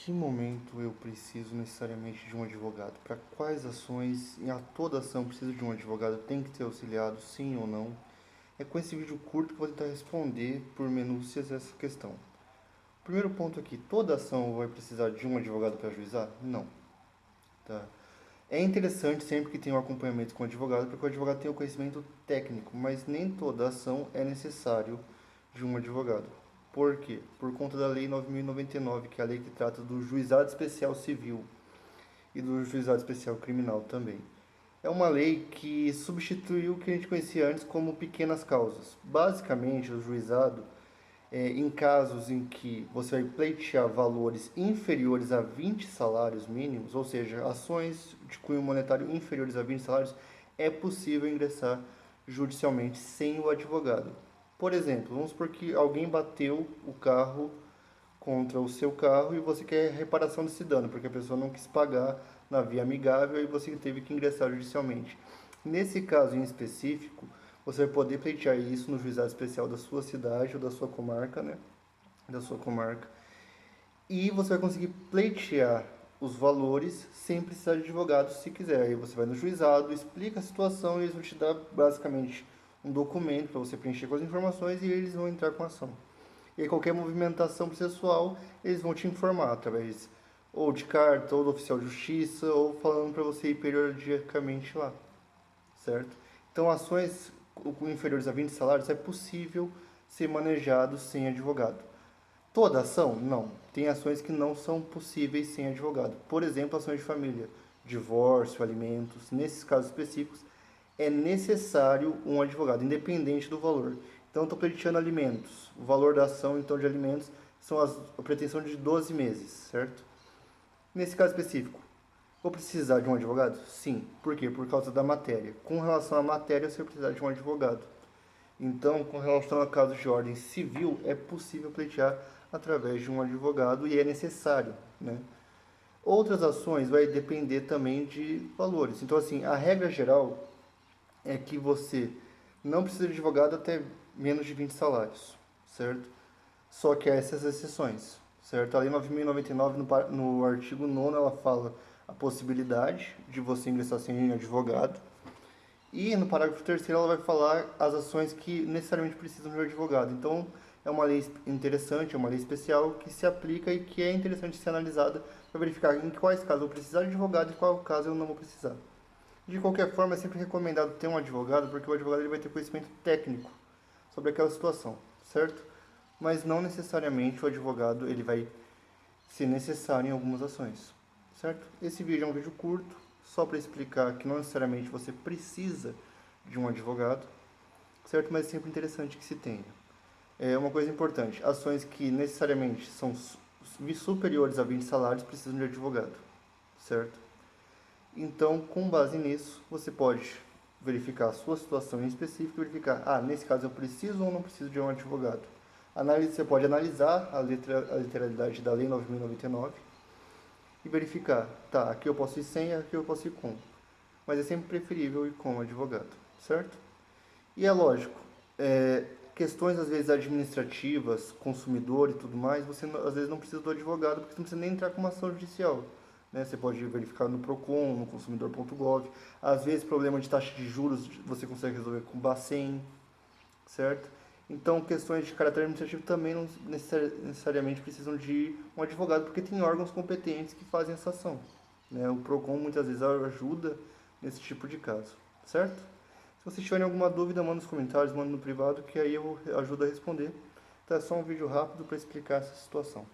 que momento eu preciso necessariamente de um advogado? Para quais ações, em a toda ação, preciso de um advogado? Tem que ser auxiliado, sim ou não? É com esse vídeo curto que eu vou tentar responder por minúcias essa questão. Primeiro ponto aqui, toda ação vai precisar de um advogado para ajuizar? Não. Tá? É interessante sempre que tem um acompanhamento com o advogado, porque o advogado tem o conhecimento técnico, mas nem toda ação é necessário de um advogado. Por quê? Por conta da Lei 9.099, que é a lei que trata do juizado especial civil e do juizado especial criminal também. É uma lei que substituiu o que a gente conhecia antes como pequenas causas. Basicamente, o juizado, em casos em que você vai pleitear valores inferiores a 20 salários mínimos, ou seja, ações de cunho monetário inferiores a 20 salários, é possível ingressar judicialmente sem o advogado. Por exemplo, vamos supor que alguém bateu o carro contra o seu carro e você quer reparação desse dano, porque a pessoa não quis pagar na via amigável e você teve que ingressar judicialmente. Nesse caso em específico, você vai poder pleitear isso no juizado especial da sua cidade ou da sua comarca, né? Da sua comarca. E você vai conseguir pleitear os valores sem precisar de advogado se quiser. Aí você vai no juizado, explica a situação e eles vão te dar basicamente um documento para você preencher com as informações e eles vão entrar com a ação. E aí qualquer movimentação processual, eles vão te informar através ou de carta, ou do oficial de justiça, ou falando para você ir periodicamente lá, certo? Então, ações com inferiores a 20 salários é possível ser manejado sem advogado. Toda ação? Não. Tem ações que não são possíveis sem advogado. Por exemplo, ações de família, divórcio, alimentos. Nesses casos específicos, é necessário um advogado, independente do valor. Então, estou pleiteando alimentos. O valor da ação, então, de alimentos são a pretensão de 12 meses, certo? Nesse caso específico, vou precisar de um advogado? Sim. Por quê? Por causa da matéria. Com relação à matéria, você vai precisar de um advogado. Então, com relação a casos de ordem civil, é possível pleitear através de um advogado e é necessário, né? Outras ações vai depender também de valores. Então, assim, a regra geral é que você não precisa de advogado até menos de 20 salários, certo? Só que há essas exceções, certo? A Lei 9.099, no artigo 9º, ela fala a possibilidade de você ingressar sem advogado. E no parágrafo 3º ela vai falar as ações que necessariamente precisam de um advogado. Então, é uma lei interessante, é uma lei especial que se aplica e que é interessante ser analisada para verificar em quais casos eu vou precisar de advogado e qual caso eu não vou precisar. De qualquer forma, é sempre recomendado ter um advogado, porque o advogado ele vai ter conhecimento técnico sobre aquela situação, certo? Mas não necessariamente o advogado ele vai ser necessário em algumas ações, certo? Esse vídeo é um vídeo curto, só para explicar que não necessariamente você precisa de um advogado, certo? Mas é sempre interessante que se tenha. É uma coisa importante, ações que necessariamente são superiores a 20 salários precisam de advogado, certo? Então, com base nisso, você pode verificar a sua situação em específico e verificar, nesse caso eu preciso ou não preciso de um advogado. Você pode analisar a literalidade da Lei 9.099 e verificar, aqui eu posso ir sem, aqui eu posso ir com. Mas é sempre preferível ir com um advogado, certo? E é lógico, questões às vezes administrativas, consumidor e tudo mais, você às vezes não precisa do advogado porque você não precisa nem entrar com uma ação judicial. Né? Você pode verificar no Procon, no consumidor.gov. Às vezes problema de taxa de juros você consegue resolver com o Bacen, certo? Então questões de caráter administrativo também não necessariamente precisam de um advogado porque tem órgãos competentes que fazem essa ação. Né? O Procon muitas vezes ajuda nesse tipo de caso, certo? Se vocês tiverem alguma dúvida, manda nos comentários, manda no privado, que aí eu ajudo a responder. Então é só um vídeo rápido para explicar essa situação.